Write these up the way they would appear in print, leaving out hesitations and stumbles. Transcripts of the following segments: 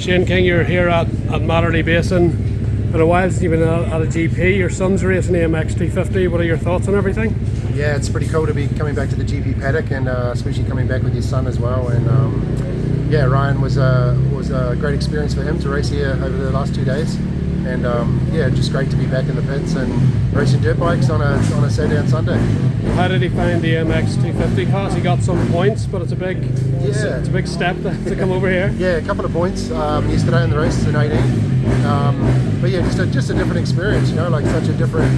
Shayne King, you're here at Matterley Basin. Been a while since you've been at a GP. Your son's racing AMX 250. What are your thoughts on everything? Yeah, it's pretty cool to be coming back to the GP paddock, and especially coming back with your son as well. And yeah, Ryan was a great experience for him to race here over the last 2 days. And yeah, just great to be back in the pits and racing dirt bikes on a Saturday and Sunday. How did he find the AMX 250 class? He got some points, but it's a big step to come over here. Yeah, a couple of points yesterday in the race in 18. But yeah, just a different experience, you know, like such a different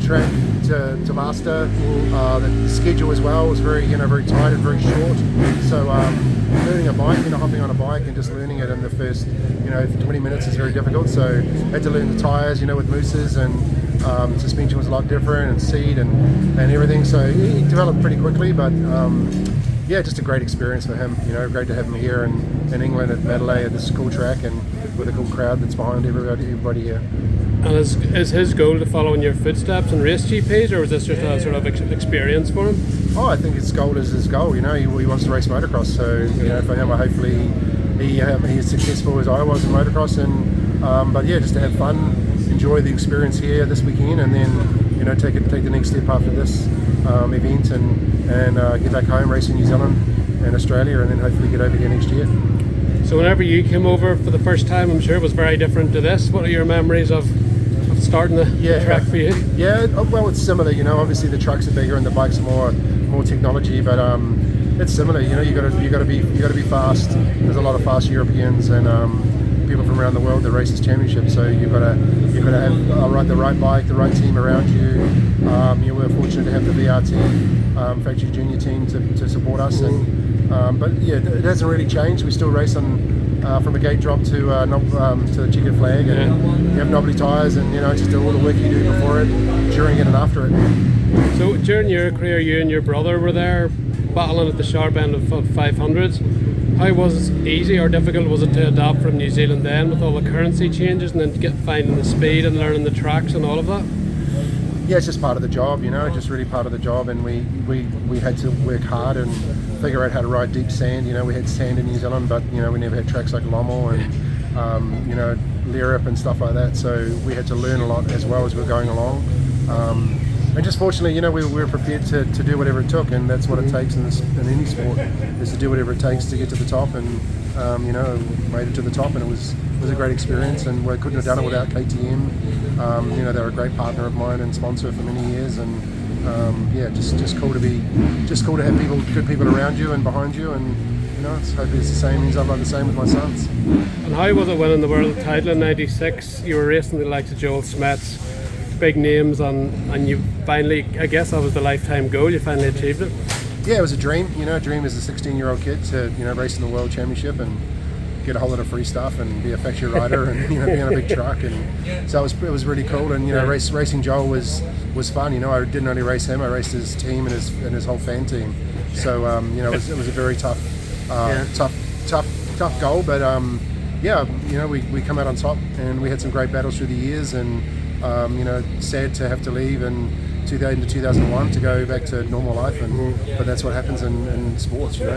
track to master. The schedule as well was very tight and very short. So learning a bike, hopping on a bike and just learning it in the first 20 minutes is very difficult. So I had to learn the tyres, with mooses, and suspension was a lot different, and seat and everything. So he developed pretty quickly, but yeah, just a great experience for him. Great to have him here in England at Adelaide at this cool track and with a cool crowd that's behind everybody here. And is his goal to follow in your footsteps and race GPs, or was this just a sort of experience for him? Oh, I think his goal is his goal. He wants to race motocross. So for him, hopefully he is successful as I was in motocross. And but yeah, just to have fun, enjoy the experience here this weekend, and then take the next step after this event and get back home, race in New Zealand and Australia, and then hopefully get over here next year. So whenever you came over for the first time, I'm sure it was very different to this. What are your memories of starting the track for you? Yeah, well, it's similar. Obviously the trucks are bigger and the bikes are more technology, but it's similar. You got to be fast. There's a lot of fast Europeans and people from around the world that race this championship. So you've got to have the right bike, the right team around you. We're fortunate to have the VRT factory junior team to support us. But yeah, it hasn't really changed. We still race on from a gate drop to the checkered flag, and you have knobbly tyres, and just all the work you do before it, during it, and after it. So during your career, you and your brother were there battling at the sharp end of 500s. How was it easy or difficult was it to adapt from New Zealand then with all the currency changes, and then finding the speed and learning the tracks and all of that? Yeah, it's just part of the job, just really part of the job, and we had to work hard and figure out how to ride deep sand. We had sand in New Zealand, but we never had tracks like Lommel and Lerip and stuff like that, so we had to learn a lot as well as we were going along. And just fortunately, we were prepared to do whatever it took, and that's what it takes in any sport, is to do whatever it takes to get to the top, and made it to the top, and it was a great experience, and we couldn't have done it without KTM. They were a great partner of mine and sponsor for many years, and yeah, just cool to have good people around you and behind you, and hopefully it's the same. I've done the same with my sons. And how was it winning the world title in '96? You were racing the likes of Joel Smets, big names, and you finally, I guess that was the lifetime goal, you finally achieved it. Yeah, it was a dream. A dream as a 16-year-old kid to race in the world championship and get a whole lot of free stuff and be a factory rider and be on a big truck, and so it was really cool. And racing Joel was fun. I didn't only race him, I raced his team and his whole fan team. So it was a very tough goal, but yeah, we come out on top, and we had some great battles through the years, and sad to have to leave in 2001 to go back to normal life, but that's what happens in sports. You're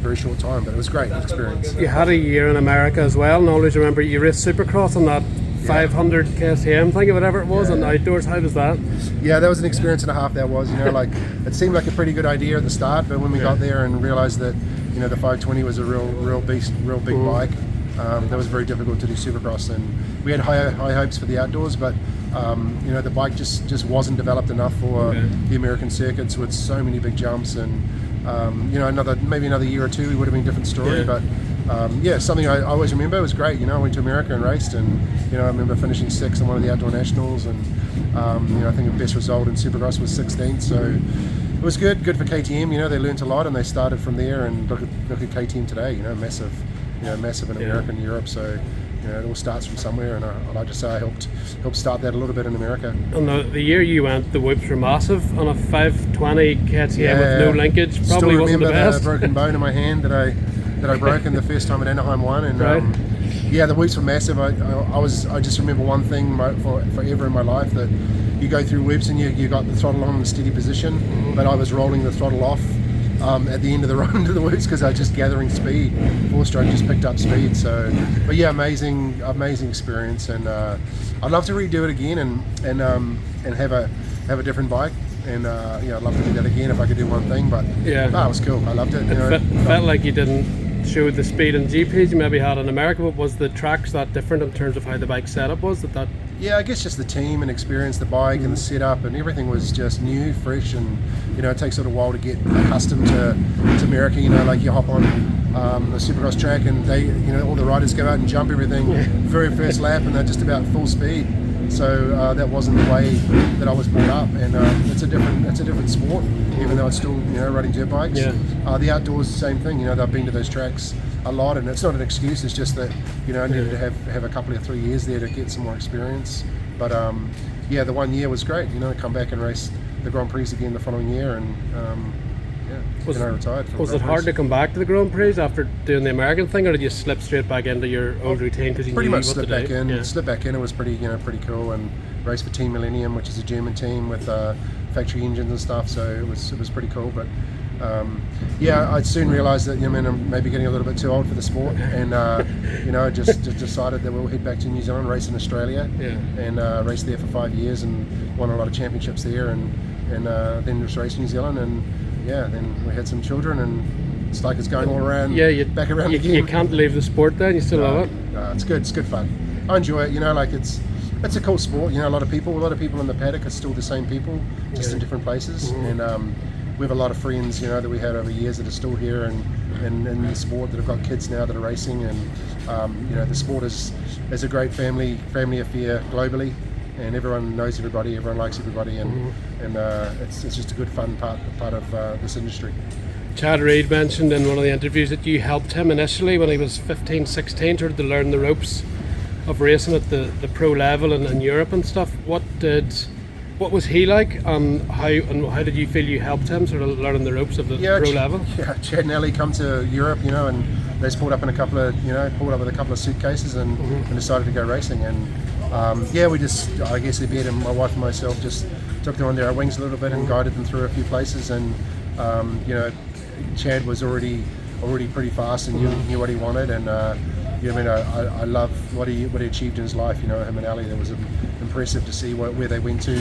very short time, but it was great experience. You had a year in America as well, and I always remember you raced supercross on that 500 KTM thing or whatever it was, and outdoors. How was that? Yeah, that was an experience and a half. That was, it seemed like a pretty good idea at the start, but when we got there and realized that the 520 was a real beast, real big bike, that was very difficult to do supercross, and we had high hopes for the outdoors, but the bike just wasn't developed enough for the American circuits with so many big jumps, and maybe another year or two it would have been a different story. But something I always remember. It was great. I went to America and raced, and I remember finishing 6th in one of the outdoor nationals, and I think the best result in supercross was 16th. So it was good for KTM. They learned a lot, and they started from there. And look at KTM today. Massive in America and Europe. So it all starts from somewhere, and I'd like to say I helped start that a little bit in America. And the year you went, the whoops were massive on a 520 KTM with no linkage. Probably still wasn't the best. The broken bone in my hand that I broke in the first time at Anaheim 1, and the whoops were massive. I just remember one thing forever in my life, that you go through whoops and you got the throttle on in a steady position, but I was rolling the throttle off at the end of the run to the woods because I was just gathering speed. 4-stroke just picked up speed. So, but yeah, amazing experience, and I'd love to redo it again and have a different bike. And I'd love to do that again if I could do one thing. But Yeah. it was cool. I loved it. It felt like you didn't show the speed in GPs you maybe had in America, but was the tracks that different in terms of how the bike setup was? Yeah, I guess just the team and experience, the bike and the setup, and everything was just new, fresh, and it takes a little while to get accustomed to America. Like you hop on the supercross track and they, all the riders go out and jump everything very first lap, and they're just about full speed. So that wasn't the way that I was brought up, and it's a different sport, even though it's still riding dirt bikes. Yeah. The outdoors, same thing. I've been to those tracks a lot, and it's not an excuse. It's just that I needed to have a couple of 3 years there to get some more experience. But the 1 year was great. Come back and race the Grand Prix again the following year, and I retired. Was it hard to come back to the Grand Prix after doing the American thing, or did you slip straight back into your old routine because you pretty knew much what slipped to back do? in? Slipped back in. It was pretty cool, and raced for Team Millennium, which is a German team with factory engines and stuff. So it was pretty cool. But I soon realised that I'm maybe getting a little bit too old for the sport, and I just decided that we'll head back to New Zealand, race in Australia, and raced there for 5 years and won a lot of championships there, and then just raced New Zealand, and then we had some children, and it's like it's going all around. Back around again. You can't leave the sport then. You still love it. It's good. It's good fun. I enjoy it. It's a cool sport. A lot of people in the paddock are still the same people, just in different places, and we have a lot of friends, that we had over years that are still here and in the sport that have got kids now that are racing, and the sport is a great family affair globally, and everyone knows everybody, everyone likes everybody, and it's just a good fun part of this industry. Chad Reed mentioned in one of the interviews that you helped him initially when he was 15, 16, sort of to learn the ropes of racing at the pro level in Europe and stuff. What was he like, and how did you feel you helped him sort of learning the ropes of the pro level? Yeah, Chad and Ellie come to Europe, and they just pulled up with a couple of suitcases and decided to go racing, and I guess Yvette and my wife and myself just took them under our wings a little bit and guided them through a few places, and Chad was already pretty fast and knew what he wanted, and I love what he achieved in his life. Him and Ali, that was impressive to see where they went to.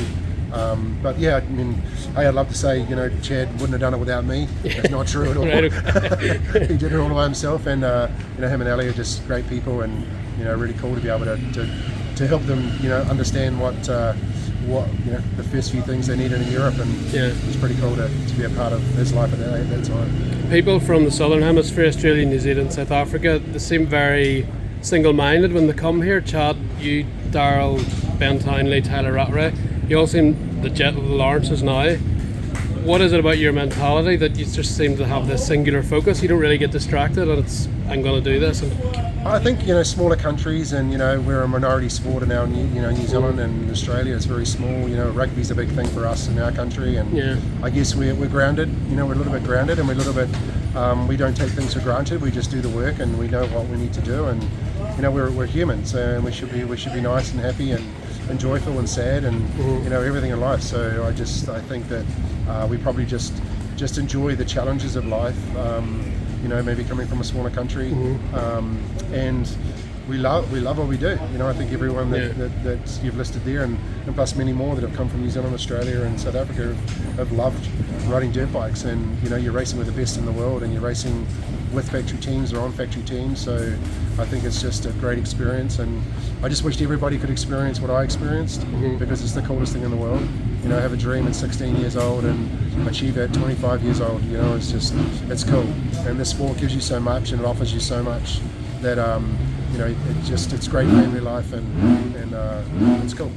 But I'd love to say Chad wouldn't have done it without me. That's not true at all. Right, okay. He did it all by himself, and him and Ali are just great people, and really cool to be able to help them understand what the first few things they needed in Europe, and it was pretty cool to be a part of his life at that time. People from the Southern Hemisphere, Australia, New Zealand, South Africa, they seem very single-minded when they come here. Chad, you, Darryl, Ben Townley, Tyler Rattray, you all seem the jet of the Lawrences now. What is it about your mentality that you just seem to have this singular focus? You don't really get distracted, and it's, I'm going to do this. I think smaller countries, and we're a minority sport in our New Zealand and Australia is very small. Rugby's a big thing for us in our country, and I guess we're grounded. We're a little bit grounded, and we're a little bit we don't take things for granted. We just do the work, and we know what we need to do, and we're humans, and we should be nice and happy and joyful and sad, and everything in life. So I think that we probably just enjoy the challenges of life. Maybe coming from a smaller country, and we love what we do. I think everyone that you've listed there, and plus many more that have come from New Zealand, Australia, and South Africa have loved riding dirt bikes. And you're racing with the best in the world, and you're racing with factory teams or on factory teams. So I think it's just a great experience, and I just wished everybody could experience what I experienced, because it's the coolest thing in the world. Have a dream at 16 years old and achieve it at 25 years old. It's cool, and this sport gives you so much and it offers you so much that it's great family life, and it's cool.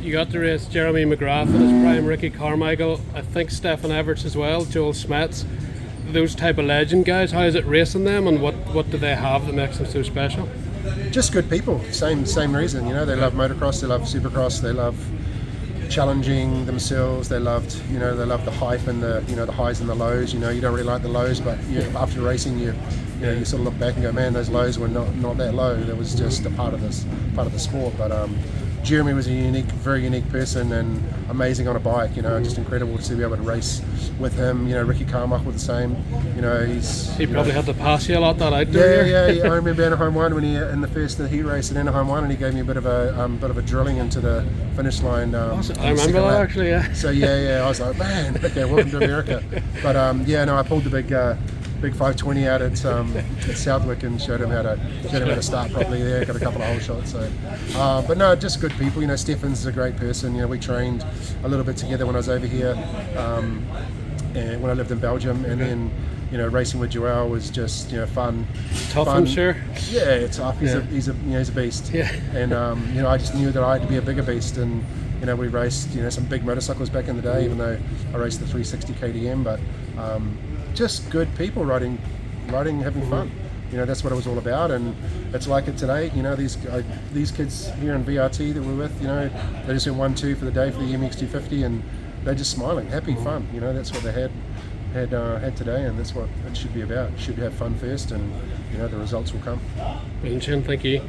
You got to race Jeremy McGrath in his prime, Ricky Carmichael, I think Stefan Everts as well, Joel Smets, those type of legend guys. How is it racing them, and what do they have that makes them so special? Just good people. Same reason. They love motocross, they love supercross, they love challenging themselves. They loved the hype and the highs and the lows. You don't really like the lows, but after racing, you sort of look back and go, man, those lows were not that low. That was just a part of the sport. But Jeremy was a very unique person and amazing on a bike. You know, just incredible to be able to race with him. You know, Ricky Carmichael the same. You know, he probably had to pass you a lot that outdoor. Yeah. I remember Anaheim 1 when he in the first heat race at Anaheim 1, and he gave me a bit of a drilling into the finish line. I remember that actually. Yeah. So I was like, man, okay, welcome to America. But I pulled the big 520 out at Southwick and showed him how to start properly there. Got a couple of hole shots. So, but no, just good people. You know, Stefan's a great person. You know, we trained a little bit together when I was over here, and when I lived in Belgium, and then racing with Joel was just fun. Tough, I'm sure. Yeah, tough. He's a beast. Yeah. And I just knew that I had to be a bigger beast, and we raced some big motorcycles back in the day, even though I raced the 360 KTM, but just good people riding, having fun. That's what it was all about, and it's like it today. These kids here in VRT that we're with, they just went 1-2 for the day for the MX 250, and they're just smiling, happy, fun. That's what they had today, and that's what it should be about. You should have fun first, and the results will come. Brilliant, Shayne, thank you.